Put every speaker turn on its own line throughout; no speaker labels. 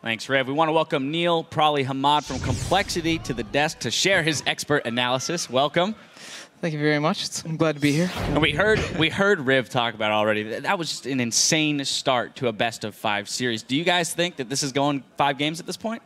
Thanks, Rev. We want to welcome Neil Prolly Hamad from Complexity to the desk to share his expert analysis. Welcome.
Thank you very much. I'm glad to be here.
And we heard Riv talk about it already. That was just an insane start to a best-of-5 series. Do you guys think that this is going 5 games at this point?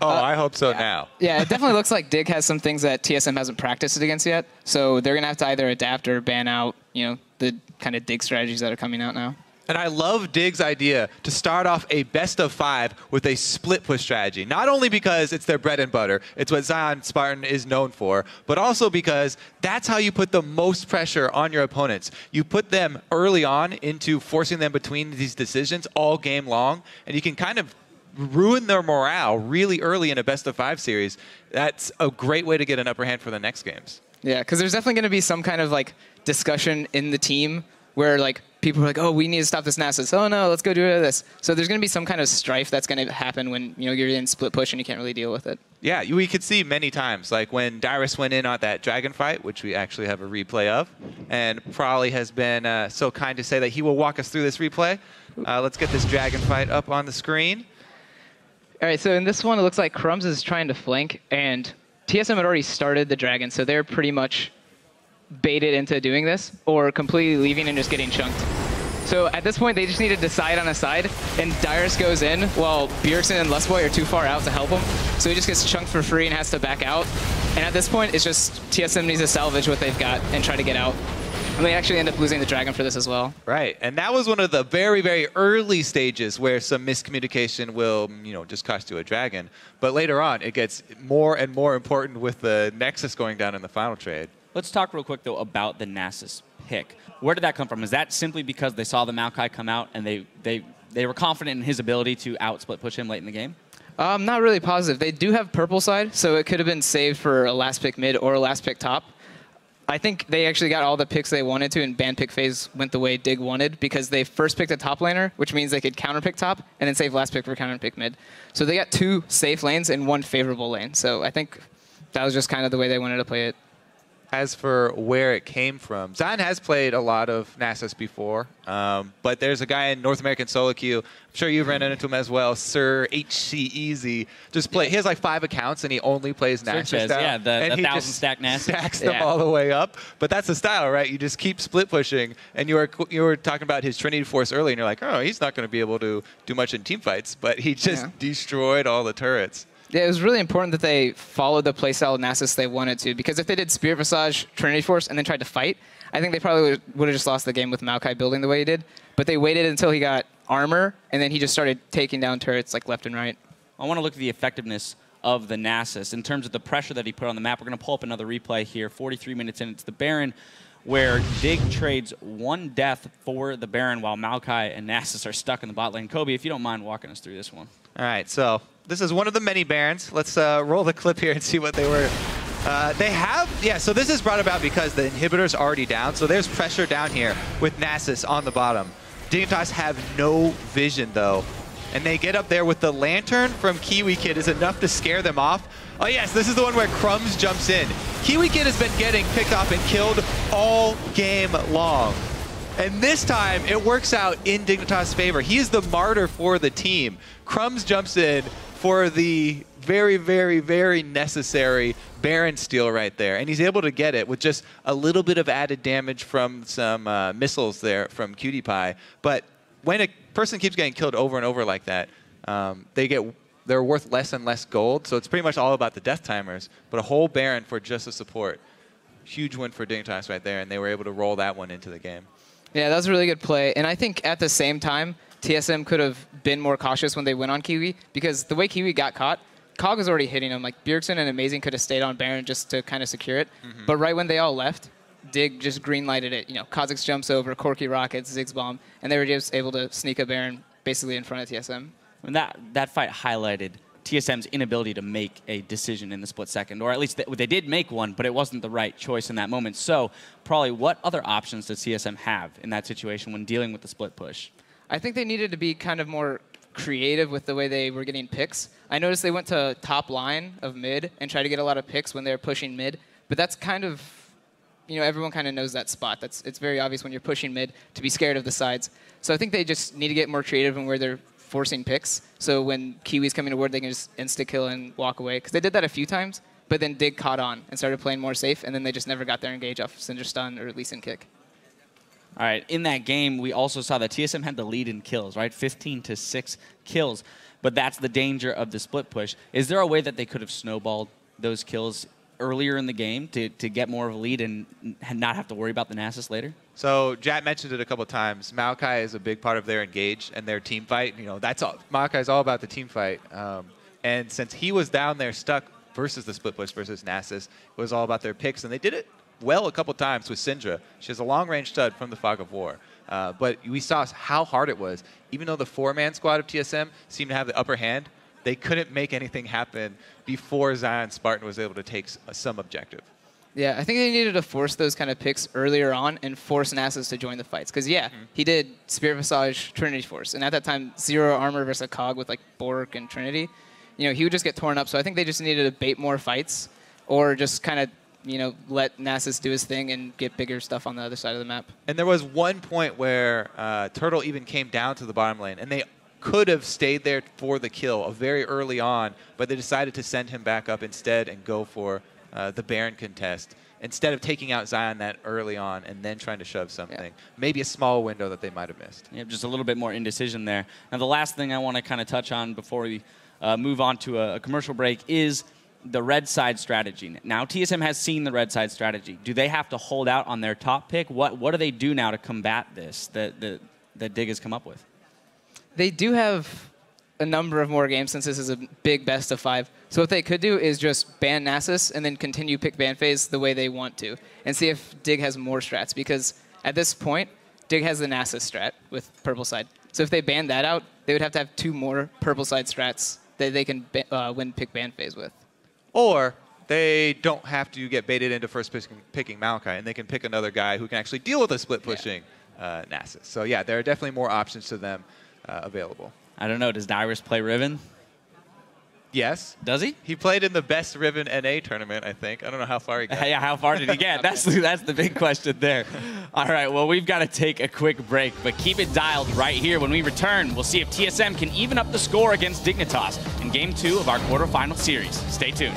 Oh, I hope so now.
Yeah, it definitely looks like Dig has some things that TSM hasn't practiced against yet. So they're going to have to either adapt or ban out, the kind of Dig strategies that are coming out now.
And I love Dig's idea to start off a best-of-5 with a split push strategy. Not only because it's their bread and butter, it's what Zion Spartan is known for, but also because that's how you put the most pressure on your opponents. You put them early on into forcing them between these decisions all game long, and you can kind of ruin their morale really early in a best-of-5 series. That's a great way to get an upper hand for the next games.
Yeah, because there's definitely going to be some kind of discussion in the team where people are like, oh, we need to stop this Nasus. Oh no, let's go do this. So there's going to be some kind of strife that's going to happen when you're in split push and you can't really deal with it.
Yeah, we could see many times, like when Dyrus went in on that dragon fight, which we actually have a replay of, and Prolly has been so kind to say that he will walk us through this replay. Let's get this dragon fight up on the screen.
All right, so in this one, it looks like Crumbs is trying to flank, and TSM had already started the dragon, so they're pretty much baited into doing this, or completely leaving and just getting chunked. So at this point, they just need to decide on a side, and Dyrus goes in while Bjergsen and Lustboy are too far out to help him. So he just gets chunked for free and has to back out. And at this point, it's just TSM needs to salvage what they've got and try to get out. And they actually end up losing the dragon for this as well.
Right, and that was one of the very, very early stages where some miscommunication will, just cost you a dragon. But later on, it gets more and more important with the Nexus going down in the final trade.
Let's talk real quick, though, about the Nasus pick. Where did that come from? Is that simply because they saw the Maokai come out and they were confident in his ability to out-split push him late in the game?
I'm not really positive. They do have purple side, so it could have been saved for a last pick mid or a last pick top. I think they actually got all the picks they wanted to, and ban pick phase went the way Dig wanted because they first picked a top laner, which means they could counter pick top and then save last pick for counter pick mid. So they got 2 safe lanes and 1 favorable lane. So I think that was just kind of the way they wanted to play it.
As for where it came from, Zion has played a lot of Nasus before, but there's a guy in North American solo queue. I'm sure you've ran into him as well, Sir HC Easy. He has like 5 accounts and he only plays Nasus style.
Yeah, the 1,000 stack Nasus.
Stacks them all the way up. But that's the style, right? You just keep split pushing. And you were talking about his Trinity Force early, and you're like, oh, he's not going to be able to do much in team fights. But he just destroyed all the turrets.
Yeah, it was really important that they followed the playstyle of Nasus they wanted to, because if they did Spirit Visage, Trinity Force, and then tried to fight, I think they probably would have just lost the game with Maokai building the way he did. But they waited until he got armor, and then he just started taking down turrets left and right.
I want to look at the effectiveness of the Nasus in terms of the pressure that he put on the map. We're going to pull up another replay here, 43 minutes in. It's the Baron, where Dig trades 1 death for the Baron while Maokai and Nasus are stuck in the bot lane. Kobe, if you don't mind walking us through this one.
All right, so this is one of the many Barons. Let's roll the clip here and see what they were. So this is brought about because the inhibitor's already down, so there's pressure down here with Nasus on the bottom. Dignitas have no vision, though, and they get up there with the Lantern from Kiwi Kid is enough to scare them off. Oh yes, this is the one where Crumbs jumps in. Kiwi Kid has been getting picked off and killed all game long. And this time, it works out in Dignitas' favor. He is the martyr for the team. Crumbs jumps in for the very, very, very necessary Baron steal right there. And he's able to get it with just a little bit of added damage from some missiles there from Cutie Pie. But when a person keeps getting killed over and over like that, they're worth less and less gold. So it's pretty much all about the death timers. But a whole Baron for just a support. Huge win for Dignitas right there. And they were able to roll that one into the game.
Yeah, that was a really good play. And I think at the same time, TSM could have been more cautious when they went on Kiwi, because the way Kiwi got caught, Cog was already hitting him. Bjergsen and Amazing could have stayed on Baron just to kind of secure it. But right when they all left, Dig just green-lighted it. Kha'Zix jumps over, Corki rockets, Ziggs bomb, and they were just able to sneak a Baron basically in front of TSM.
And that fight highlighted TSM's inability to make a decision in the split second, or at least they did make one, but it wasn't the right choice in that moment. So, Prolly, what other options does TSM have in that situation when dealing with the split push?
I think they needed to be kind of more creative with the way they were getting picks. I noticed they went to top line of mid and tried to get a lot of picks when they were pushing mid, but that's kind of, everyone kind of knows that spot. It's very obvious when you're pushing mid to be scared of the sides. So I think they just need to get more creative in where they're forcing picks. So when Kiwi's coming to ward, they can just insta-kill and walk away. Because they did that a few times, but then Dig caught on and started playing more safe, and then they just never got their engage off Cinder Stun or Lee Sin Kick.
All right, in that game, we also saw that TSM had the lead in kills, right? 15-6 kills. But that's the danger of the split push. Is there a way that they could have snowballed those kills earlier in the game to get more of a lead and not have to worry about the Nasus later?
So Jat mentioned it a couple of times. Maokai is a big part of their engage and their team fight. You know, that's all. Maokai is all about the team fight. And since he was down there stuck versus the split push versus Nasus, it was all about their picks, and they did it well a couple times with Syndra. She has a long-range stud from the Fog of War. But we saw how hard it was. Even though the 4-man squad of TSM seemed to have the upper hand, they couldn't make anything happen before Zion Spartan was able to take some objective.
Yeah, I think they needed to force those kind of picks earlier on and force Nasus to join the fights. Because, yeah, he did Spirit Visage, Trinity Force. And at that time, 0 armor versus a Cog with, like, Bork and Trinity. You know, he would just get torn up. So I think they just needed to bait more fights or just kind of, you know, let Nasus do his thing and get bigger stuff on the other side of the map.
And there was one point where Turtle even came down to the bottom lane, and they could have stayed there for the kill very early on, but they decided to send him back up instead and go for the Baron contest instead of taking out Zion that early on and then trying to shove something. Yeah. Maybe a small window that they might have missed.
Yeah, just a little bit more indecision there. Now, the last thing I want to kind of touch on before we move on to a commercial break is the red side strategy. Now, TSM has seen the red side strategy. Do they have to hold out on their top pick? What do they do now to combat this that Dig has come up with?
They do have a number of more games since this is a big best of 5. So what they could do is just ban Nasus and then continue pick ban phase the way they want to and see if Dig has more strats. Because at this point, Dig has the Nasus strat with purple side. So if they ban that out, they would have to have 2 more purple side strats that they can win pick ban phase with.
Or they don't have to get baited into first picking Maokai, and they can pick another guy who can actually deal with a split pushing Nasus. So yeah, there are definitely more options to them available.
I don't know. Does Dyrus play Riven?
Yes.
Does he?
He played in the best Riven NA tournament, I think. I don't know how far he got.
Yeah, how far did he get? That's the big question there. All right, well, we've got to take a quick break, but keep it dialed right here. When we return, we'll see if TSM can even up the score against Dignitas in Game 2 of our quarterfinal series. Stay tuned.